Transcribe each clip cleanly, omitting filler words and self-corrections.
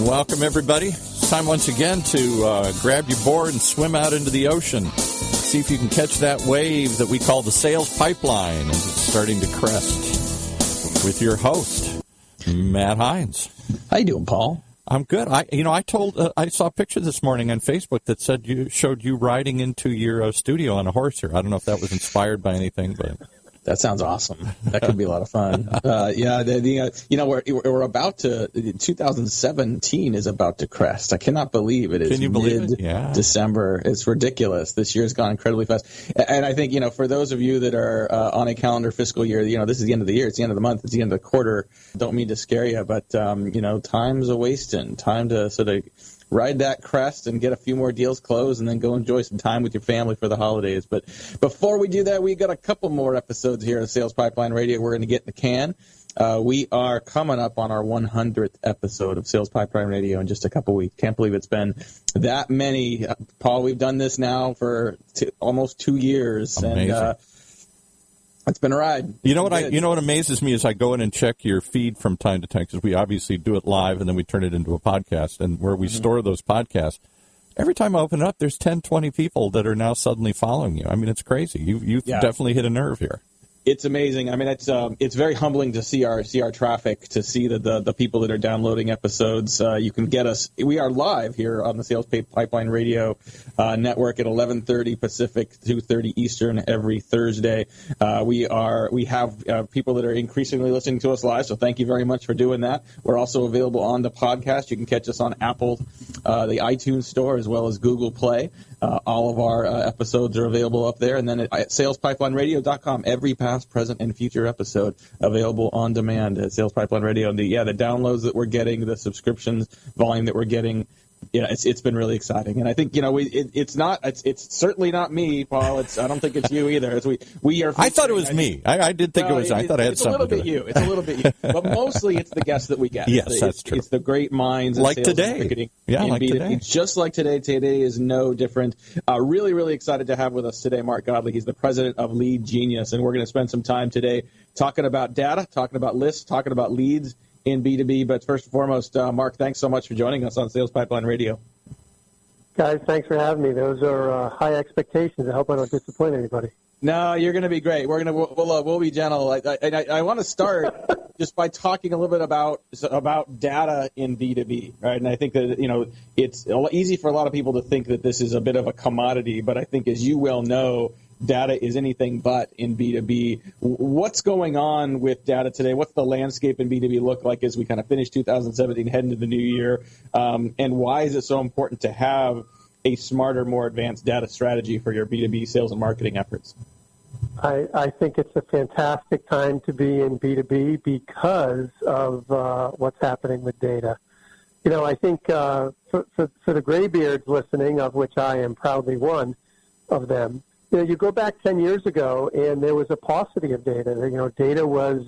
Welcome, everybody. It's time once again to grab your board and swim out into the ocean. See if you can catch that wave that we call the sales pipeline as it's starting to crest. With your host, Matt Hines. How you doing, Paul? I'm good. I saw a picture this morning on Facebook that showed you riding into your studio on a horse here. I don't know if that was inspired by anything, but that sounds awesome. That could be a lot of fun. We're about to. 2017 is about to crest. I cannot believe it is. Can you believe it? Yeah. December. It's ridiculous. This year's gone incredibly fast. And I think for those of you that are on a calendar fiscal year, this is the end of the year. It's the end of the month. It's the end of the quarter. Don't mean to scare you, but time's a wasting. Time to sort of ride that crest and get a few more deals closed and then go enjoy some time with your family for the holidays. But before we do that, we got a couple more episodes here of Sales Pipeline Radio we're going to get in the can. We are coming up on our 100th episode of Sales Pipeline Radio in just a couple weeks. Can't believe it's been that many. Paul, we've done this now for almost 2 years. Amazing. And it's been a ride. You know what amazes me is I go in and check your feed from time to time because we obviously do it live and then we turn it into a podcast, and where we store those podcasts. Every time I open it up, there's 10, 20 people that are now suddenly following you. I mean, it's crazy. You've definitely hit a nerve here. It's amazing. I mean, it's very humbling to see our traffic, to see the people that are downloading episodes. You can get us. We are live here on the Sales Pipeline Radio network at 11:30 Pacific, 2:30 Eastern every Thursday. We have people that are increasingly listening to us live, so thank you very much for doing that. We're also available on the podcast. You can catch us on Apple, the iTunes Store, as well as Google Play. All of our episodes are available up there, and then at salespipelineradio.com, every past, present, and future episode available on demand at Sales Pipeline Radio. And the downloads that we're getting, the subscriptions volume that we're getting, it's been really exciting. And I think it's certainly not me, Paul. I don't think it's you either. We are. I thought it was me. I did think it was. I thought I had something to do. It's a little bit you, but mostly it's the guests that we get. Yes, that's true. It's the great minds, like sales today. And marketing. Yeah, like today. It's just like today. Today is no different. Really, really excited to have with us today Mark Godley. He's the president of LeadGenius, and we're going to spend some time today talking about data, talking about lists, talking about leads in B2B. But first and foremost, Mark, thanks so much for joining us on Sales Pipeline Radio. Guys, thanks for having me. Those are high expectations. I hope I don't disappoint anybody. No, you're going to be great. We'll be gentle. I want to start just by talking a little bit about data in B2B, right? And I think that it's easy for a lot of people to think that this is a bit of a commodity, but I think, as you well know, data is anything but in B2B. What's going on with data today? What's the landscape in B2B look like as we kind of finish 2017, head into the new year? And why is it so important to have a smarter, more advanced data strategy for your B2B sales and marketing efforts? I think it's a fantastic time to be in B2B because of what's happening with data. I think for the graybeards listening, of which I am proudly one of them, you go back 10 years ago, and there was a paucity of data. Data was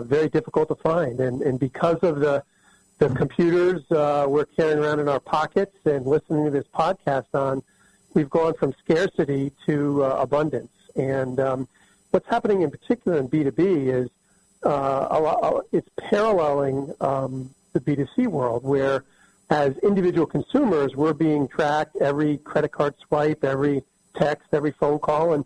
very difficult to find, and because of the computers we're carrying around in our pockets and listening to this podcast on, we've gone from scarcity to abundance. And what's happening in particular in B2B is it's paralleling the B2C world, where as individual consumers, we're being tracked every credit card swipe, every text, every phone call. And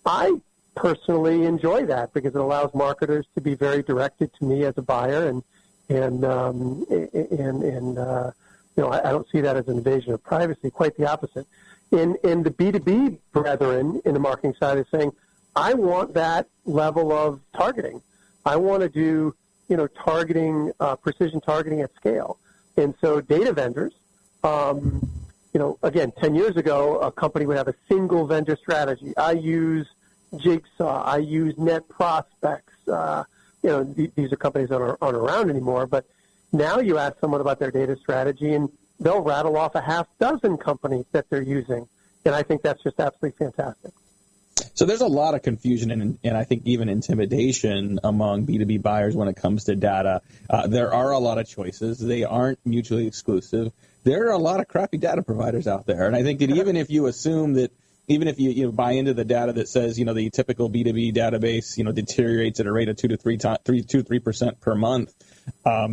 I personally enjoy that because it allows marketers to be very directed to me as a buyer. And I don't see that as an invasion of privacy, quite the opposite. And the B2B brethren in the marketing side is saying, I want that level of targeting. I want to do, targeting, precision targeting at scale. And so data vendors, again, 10 years ago, a company would have a single vendor strategy. I use Jigsaw. I use Net Prospects. These are companies that aren't around anymore. But now you ask someone about their data strategy, and they'll rattle off a half dozen companies that they're using. And I think that's just absolutely fantastic. So there's a lot of confusion and I think even intimidation among B2B buyers when it comes to data. There are a lot of choices. They aren't mutually exclusive. There are a lot of crappy data providers out there. And I think that even if you assume that, even if you buy into the data that says, the typical B2B database, deteriorates at a rate of 2 to 3% per month.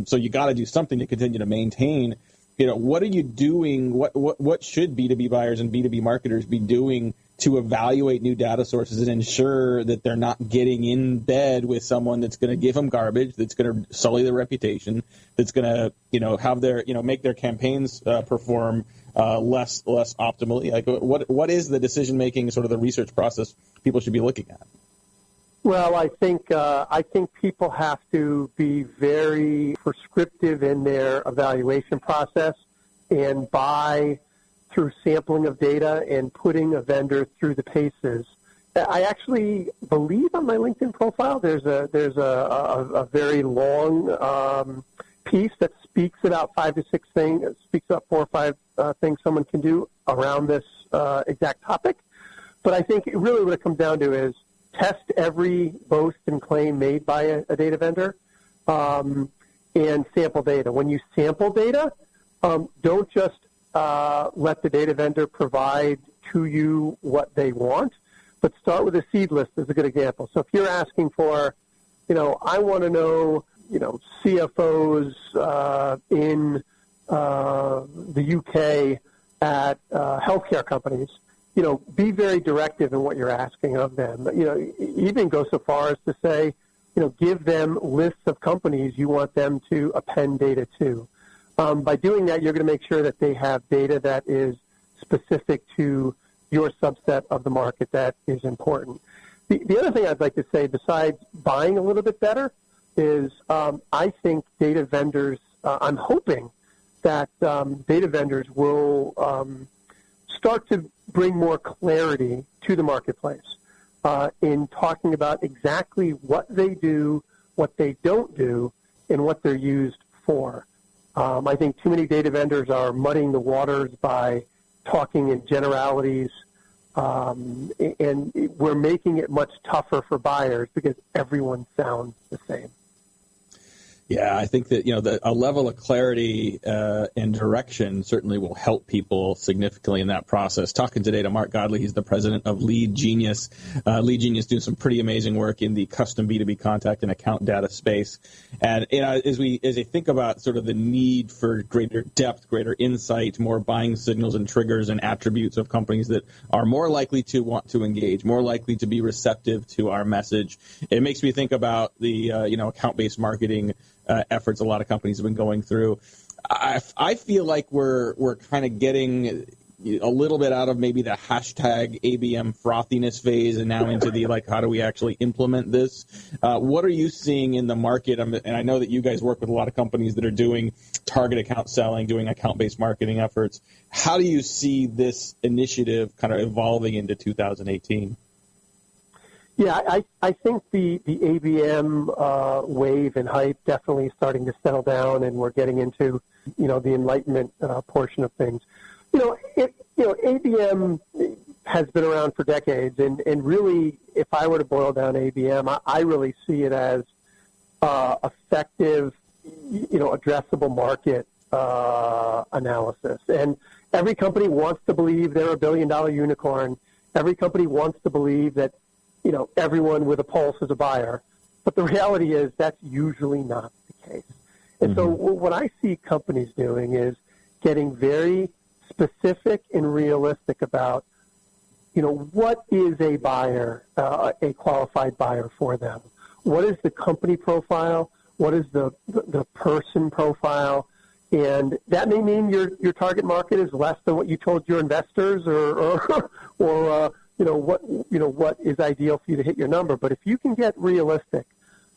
So you got to do something to continue to maintain. What are you doing? What should B2B buyers and B2B marketers be doing to evaluate new data sources and ensure that they're not getting in bed with someone that's going to give them garbage, that's going to sully their reputation, that's going to, have their, make their campaigns perform less optimally? Like, what is the decision making, sort of the research process people should be looking at? Well, I think people have to be very prescriptive in their evaluation process and buy through sampling of data and putting a vendor through the paces. I actually believe on my LinkedIn profile there's a very long piece that speaks about 5 to 6 things. It speaks about 4 or 5 things someone can do around this exact topic. But I think really what it comes down to is test every boast and claim made by a data vendor and sample data. When you sample data, don't just let the data vendor provide to you what they want, but start with a seed list is a good example. So if you're asking for, I want to know, CFOs in the UK at healthcare companies, be very directive in what you're asking of them. Even go so far as to say, give them lists of companies you want them to append data to. By doing that, you're going to make sure that they have data that is specific to your subset of the market that is important. The other thing I'd like to say, besides buying a little bit better, is I think data vendors, I'm hoping that data vendors will start to bring more clarity to the marketplace in talking about exactly what they do, what they don't do, and what they're used for. I think too many data vendors are muddying the waters by talking in generalities, and we're making it much tougher for buyers because everyone sounds the same. Yeah, I think that, a level of clarity and direction certainly will help people significantly in that process. Talking today to Mark Godley, he's the president of LeadGenius. LeadGenius doing some pretty amazing work in the custom B2B contact and account data space. And as I think about sort of the need for greater depth, greater insight, more buying signals and triggers and attributes of companies that are more likely to want to engage, more likely to be receptive to our message, it makes me think about the account-based marketing efforts a lot of companies have been going through. I feel like we're kind of getting a little bit out of maybe the hashtag ABM frothiness phase and now into the how do we actually implement this? What are you seeing in the market? And I know that you guys work with a lot of companies that are doing target account selling, doing account-based marketing efforts. How do you see this initiative kind of evolving into 2018? Yeah, I think the ABM wave and hype definitely starting to settle down, and we're getting into the enlightenment portion of things. ABM has been around for decades, and really, if I were to boil down ABM, I really see it as effective, addressable market analysis. And every company wants to believe they're a billion-dollar unicorn. Every company wants to believe that everyone with a pulse is a buyer. But the reality is that's usually not the case. And so what I see companies doing is getting very specific and realistic about, what is a buyer, a qualified buyer for them? What is the company profile? What is the person profile? And that may mean your target market is less than what you told your investors or what is ideal for you to hit your number. But if you can get realistic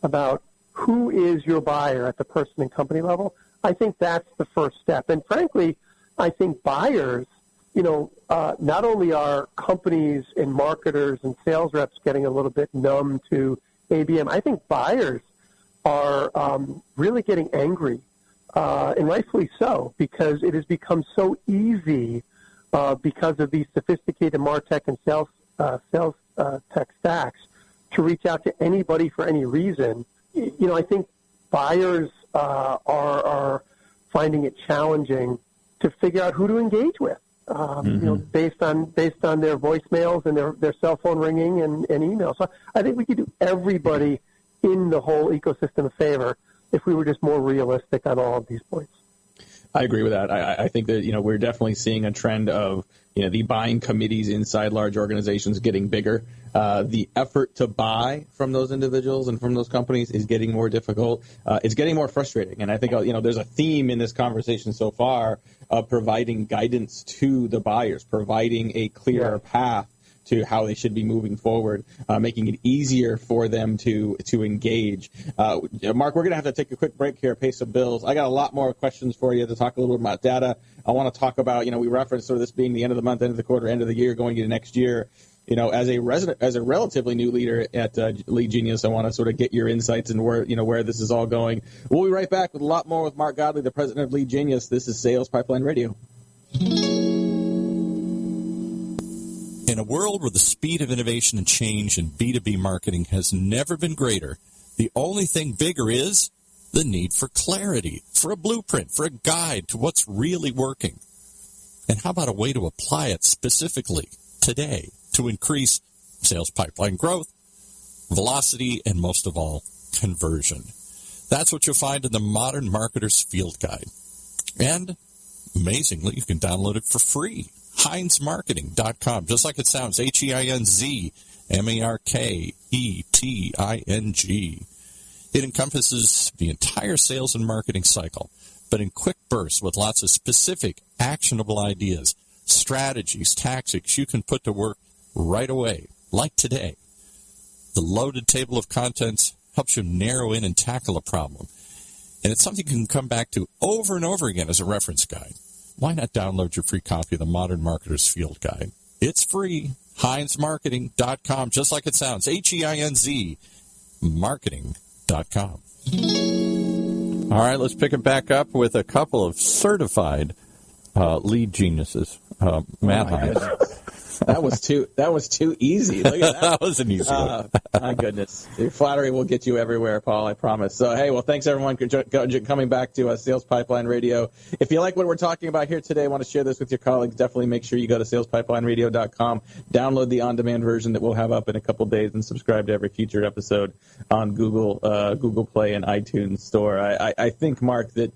about who is your buyer at the person and company level, I think that's the first step. And frankly, I think buyers, not only are companies and marketers and sales reps getting a little bit numb to ABM, I think buyers are really getting angry, and rightfully so, because it has become so easy because of these sophisticated martech and sales tech stacks to reach out to anybody for any reason. I think buyers are finding it challenging to figure out who to engage with. based on their voicemails and their cell phone ringing and email. So I think we could do everybody in the whole ecosystem a favor if we were just more realistic on all of these points. I agree with that. I think that, we're definitely seeing a trend of, the buying committees inside large organizations getting bigger. The effort to buy from those individuals and from those companies is getting more difficult. It's getting more frustrating. And I think, there's a theme in this conversation so far of providing guidance to the buyers, providing a clearer path to how they should be moving forward, making it easier for them to engage. Mark, we're going to have to take a quick break here, pay some bills. I got a lot more questions for you to talk a little bit about data. I want to talk about, we referenced sort of this being the end of the month, end of the quarter, end of the year, going into next year. As a relatively new leader at LeadGenius, I want to sort of get your insights and where this is all going. We'll be right back with a lot more with Mark Godley, the president of LeadGenius. This is Sales Pipeline Radio. In a world where the speed of innovation and change in B2B marketing has never been greater, the only thing bigger is the need for clarity, for a blueprint, for a guide to what's really working. And how about a way to apply it specifically today to increase sales pipeline growth, velocity, and most of all, conversion? That's what you'll find in the Modern Marketer's Field Guide. And amazingly, you can download it for free. HeinzMarketing.com, just like it sounds, HeinzMarketing. It encompasses the entire sales and marketing cycle, but in quick bursts with lots of specific, actionable ideas, strategies, tactics you can put to work right away, like today. The loaded table of contents helps you narrow in and tackle a problem, and it's something you can come back to over and over again as a reference guide. Why not download your free copy of the Modern Marketer's Field Guide? It's free. HeinzMarketing.com, just like it sounds. HEINZ Marketing.com. All right, let's pick it back up with a couple of certified lead geniuses. Matt Heinz. That was too easy. Look at that. That was an easy one. My goodness. Your flattery will get you everywhere, Paul, I promise. So, hey, well, thanks, everyone, for coming back to Sales Pipeline Radio. If you like what we're talking about here today, want to share this with your colleagues, definitely make sure you go to salesPipelineRadio.com, download the on-demand version that we'll have up in a couple days, and subscribe to every featured episode on Google Play and iTunes Store. I think, Mark, that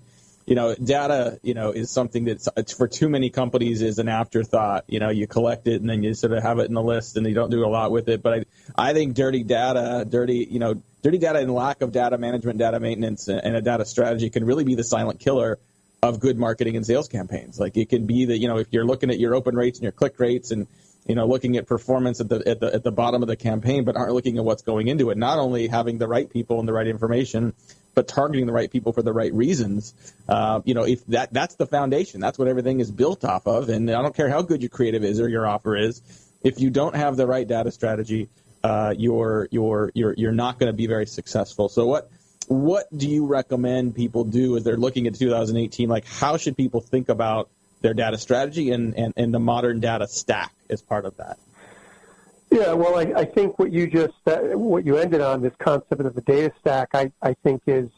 data, is something that's for too many companies is an afterthought. You collect it and then you sort of have it in the list and you don't do a lot with it. But I think dirty data and lack of data management, data maintenance, and a data strategy can really be the silent killer of good marketing and sales campaigns. Like it can be that, if you're looking at your open rates and your click rates and, looking at performance at the bottom of the campaign, but aren't looking at what's going into it, not only having the right people and the right information, but targeting the right people for the right reasons. If that's the foundation, that's what everything is built off of. And I don't care how good your creative is or your offer is, if you don't have the right data strategy, you're not going to be very successful. So what do you recommend people do as they're looking at 2018? Like, how should people think about their data strategy and the modern data stack as part of that? Yeah, well, I think what you ended on, this concept of the data stack, I think is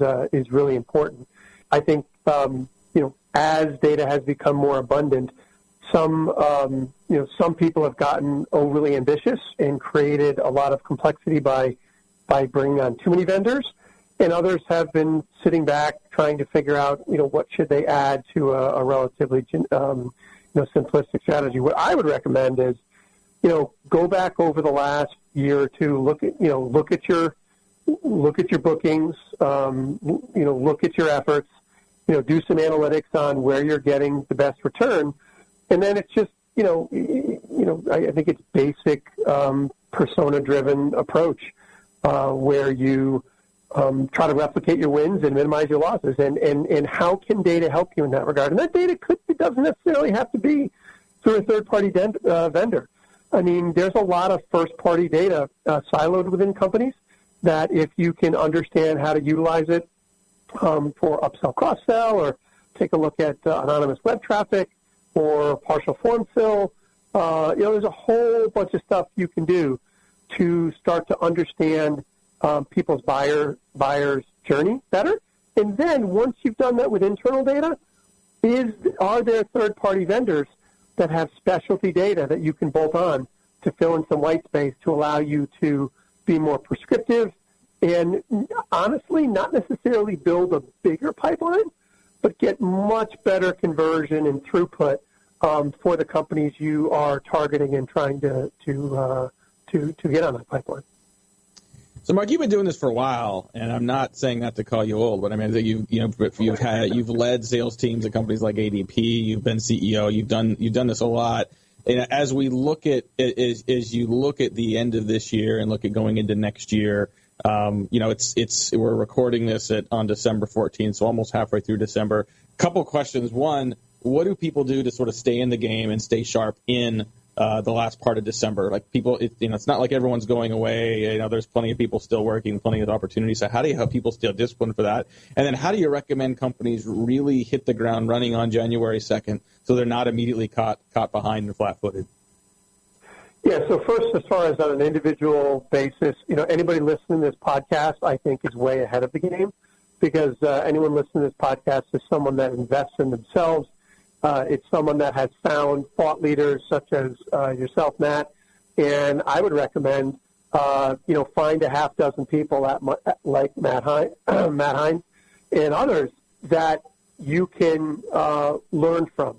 really important. I think as data has become more abundant, some people have gotten overly ambitious and created a lot of complexity by bringing on too many vendors, and others have been sitting back trying to figure out what should they add to a relatively simplistic strategy. What I would recommend is go back over the last year or two, look at your bookings, look at your efforts, do some analytics on where you're getting the best return. And then it's just, I think it's basic persona-driven approach where you try to replicate your wins and minimize your losses. And how can data help you in that regard? And that data doesn't necessarily have to be through a third-party vendor. I mean, there's a lot of first-party data siloed within companies that if you can understand how to utilize it for upsell, cross-sell, or take a look at anonymous web traffic or partial form fill, there's a whole bunch of stuff you can do to start to understand people's buyer's journey better. And then once you've done that with internal data, are there third-party vendors that have specialty data that you can bolt on to fill in some white space to allow you to be more prescriptive and honestly not necessarily build a bigger pipeline, but get much better conversion and throughput for the companies you are targeting and trying to get on that pipeline. So, Mark, you've been doing this for a while, and I'm not saying that to call you old, but I mean, you've led sales teams at companies like ADP, you've been CEO, you've done this a lot. And as we look at as you look at the end of this year and look at going into next year, we're recording this on December 14th, so almost halfway through December. Couple questions. One, what do people do to sort of stay in the game and stay sharp in the last part of December? Like people, it's not like everyone's going away. There's plenty of people still working, plenty of opportunities. So how do you help people stay disciplined for that? And then how do you recommend companies really hit the ground running on January 2nd so they're not immediately caught behind and flat-footed? Yeah, so first, as far as on an individual basis, anybody listening to this podcast, I think, is way ahead of the game because anyone listening to this podcast is someone that invests in themselves. It's someone that has found thought leaders such as yourself, Matt, and I would recommend, find a half dozen people like Matt Hines and others that you can learn from.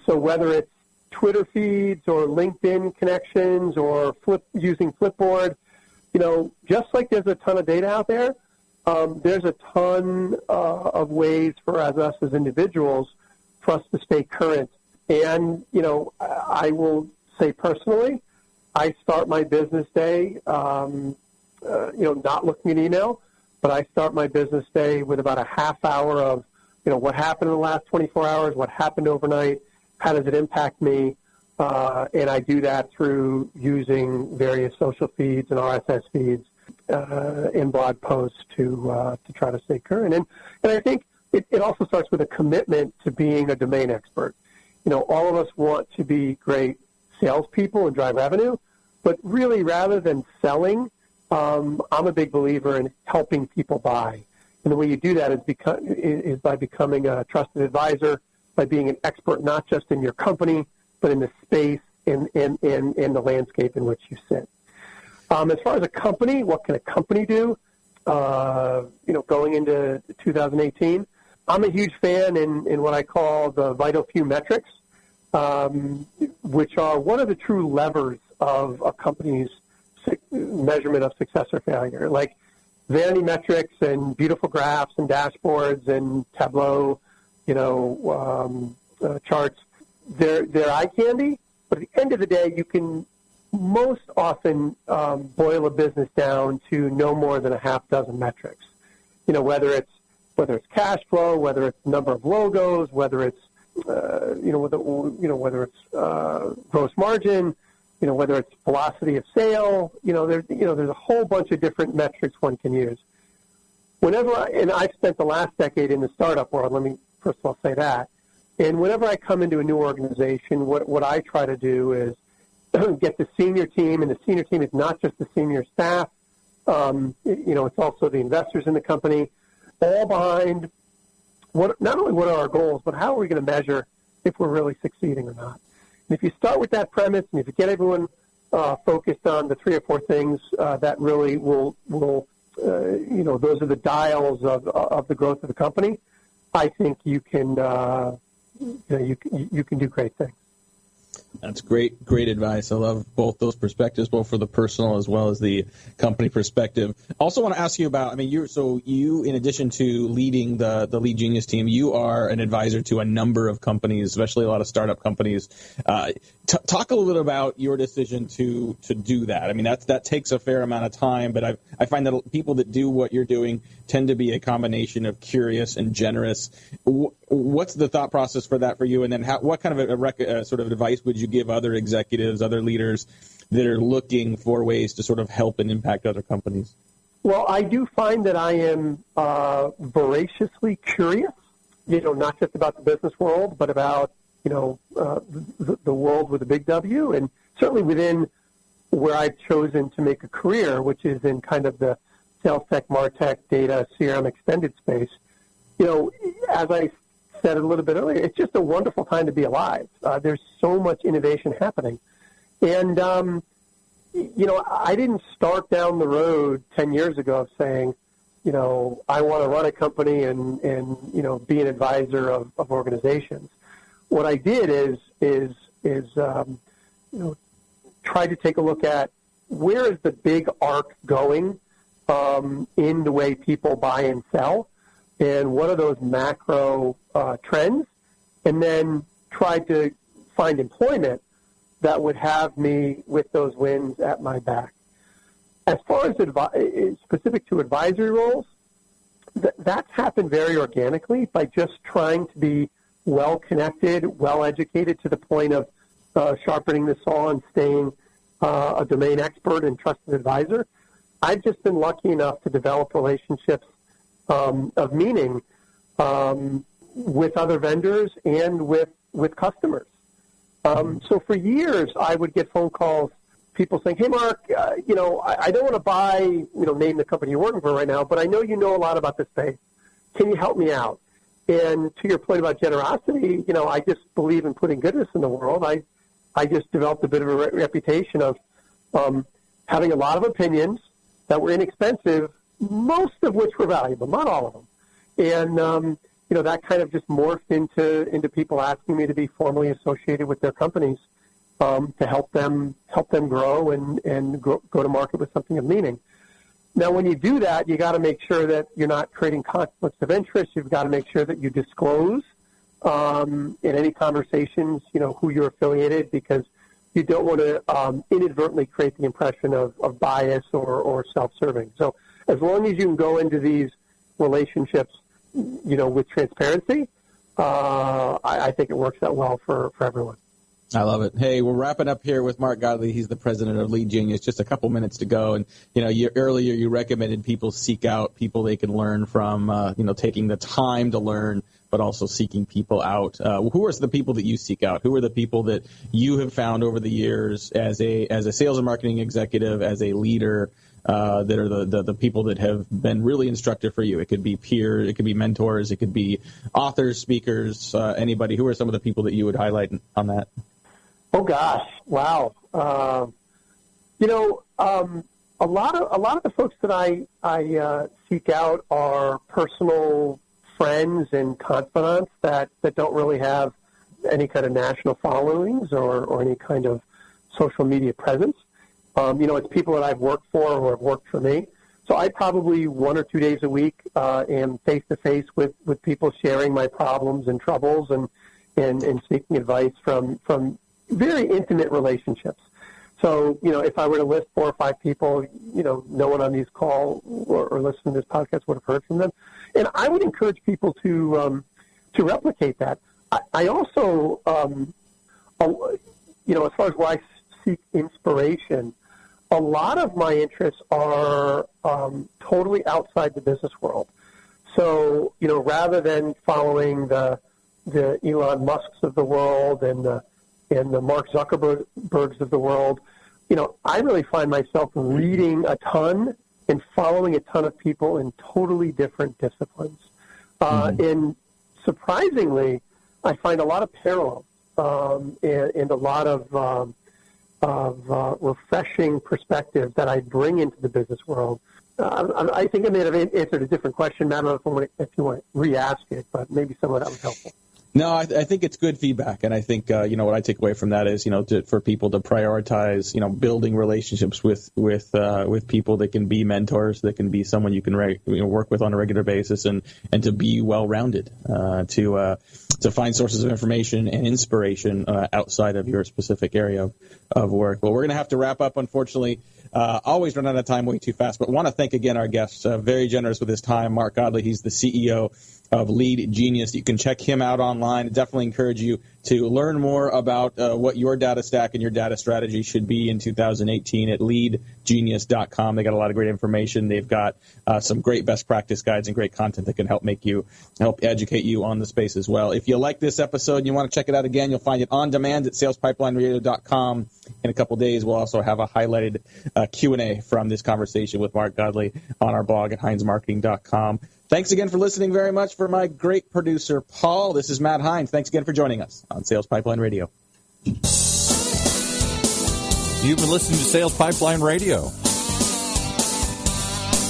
So whether it's Twitter feeds or LinkedIn connections or using Flipboard, just like there's a ton of data out there, there's a ton of ways for us as individuals for us to stay current. And, I will say personally, I start my business day, not looking at email, but I start my business day with about a half hour of, what happened in the last 24 hours, what happened overnight, how does it impact me? And I do that through using various social feeds and RSS feeds and blog posts to try to stay current. And I think it also starts with a commitment to being a domain expert. All of us want to be great salespeople and drive revenue, but really rather than selling, I'm a big believer in helping people buy. And the way you do that is by becoming a trusted advisor, by being an expert not just in your company, but in the space and the landscape in which you sit. As far as a company, what can a company do? Going into 2018, I'm a huge fan in what I call the vital few metrics, which are one of the true levers of a company's measurement of success or failure, like vanity metrics and beautiful graphs and dashboards and Tableau, charts. They're eye candy, but at the end of the day, you can most often boil a business down to no more than a half dozen metrics. Whether it's cash flow, whether it's number of logos, whether it's whether it's gross margin, whether it's velocity of sale. There's a whole bunch of different metrics one can use. I've spent the last decade in the startup world. Let me first of all say that. And whenever I come into a new organization, what I try to do is get the senior team, and the senior team is not just the senior staff. It's also the investors in the company, all behind not only what are our goals, but how are we going to measure if we're really succeeding or not. And if you start with that premise, and if you get everyone focused on the 3 or 4 things that really will those are the dials of the growth of the company, I think you can you can do great things. That's great advice. I love both those perspectives, both for the personal as well as the company perspective. Also want to ask you about, you, in addition to leading the LeadGenius team, you are an advisor to a number of companies, especially a lot of startup companies. Talk a little bit about your decision to do that. That takes a fair amount of time, but I find that people that do what you're doing tend to be a combination of curious and generous. What's the thought process for that for you? And then what kind of sort of advice would you give other executives, other leaders that are looking for ways to sort of help and impact other companies? Well, I do find that I am voraciously curious, not just about the business world, but about, the world with a big W, and certainly within where I've chosen to make a career, which is in kind of the salestech, martech, data, CRM extended space. As I said it a little bit earlier, it's just a wonderful time to be alive. There's so much innovation happening. And, I didn't start down the road 10 years ago of saying, I want to run a company and be an advisor of organizations. What I did is try to take a look at where is the big arc going in the way people buy and sell, and what are those macro trends, and then try to find employment that would have me with those wins at my back. As far as specific to advisory roles, that's happened very organically by just trying to be well-connected, well-educated to the point of sharpening the saw and staying a domain expert and trusted advisor. I've just been lucky enough to develop relationships of meaning with other vendors and with customers. So for years, I would get phone calls, people saying, hey, Mark, I don't want to buy, name the company you're working for right now, but I know you know a lot about this space. Can you help me out? And to your point about generosity, I just believe in putting goodness in the world. I just developed a bit of a reputation of having a lot of opinions that were inexpensive, most of which were valuable, not all of them. And, that kind of just morphed into people asking me to be formally associated with their companies to help them grow and go to market with something of meaning. Now, when you do that, you got to make sure that you're not creating conflicts of interest. You've got to make sure that you disclose in any conversations, who you're affiliated, because you don't want to inadvertently create the impression of bias or self-serving. So as long as you can go into these relationships, with transparency, I think it works out well for everyone. I love it. Hey, we're wrapping up here with Mark Godley. He's the president of LeadGenius. Just a couple minutes to go. And, earlier you recommended people seek out people they can learn from, taking the time to learn, but also seeking people out. Who are the people that you seek out? Who are the people that you have found over the years as a sales and marketing executive, as a leader, that are the people that have been really instructive for you? It could be peers, it could be mentors, it could be authors, speakers, anybody. Who are some of the people that you would highlight on that? Oh gosh, wow. A lot of the folks that I seek out are personal friends and confidants that don't really have any kind of national followings or any kind of social media presence. It's people that I've worked for or have worked for me. So I probably 1 or 2 days a week am face-to-face with people sharing my problems and troubles and seeking advice from very intimate relationships. So, if I were to list 4 or 5 people, no one on these calls or listening to this podcast would have heard from them. And I would encourage people to replicate that. I also, as far as where I seek inspiration, a lot of my interests are totally outside the business world. So, rather than following the Elon Musks of the world and the Mark Zuckerbergs of the world, I really find myself reading a ton and following a ton of people in totally different disciplines. And surprisingly, I find a lot of parallels and a lot of refreshing perspectives that I bring into the business world. I think I may have answered a different question. I don't know if you want to re-ask it, but maybe some of that was helpful. No, I think it's good feedback, and I think what I take away from that is for people to prioritize building relationships with people that can be mentors, that can be someone you can work with on a regular basis, and to be well rounded, to find sources of information and inspiration outside of your specific area of work. Well, we're going to have to wrap up, unfortunately. Always run out of time way too fast, but want to thank again our guests, very generous with his time, Mark Godley. He's the CEO of LeadGenius. You can check him out online. I definitely encourage you to learn more about what your data stack and your data strategy should be in 2018 at LeadGenius.com. They got a lot of great information. They've got some great best practice guides and great content that can help educate you on the space as well. If you like this episode and you want to check it out again, you'll find it on demand at salespipelineradio.com. in a couple days, we'll also have a highlighted Q&A from this conversation with Mark Godley on our blog at HeinzMarketing.com. Thanks again for listening very much. For my great producer, Paul, this is Matt Heinz. Thanks again for joining us on Sales Pipeline Radio. You've been listening to Sales Pipeline Radio.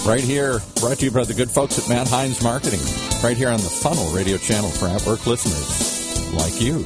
Right here, brought to you by the good folks at Matt Heinz Marketing. Right here on the Funnel Radio channel for at-work listeners like you.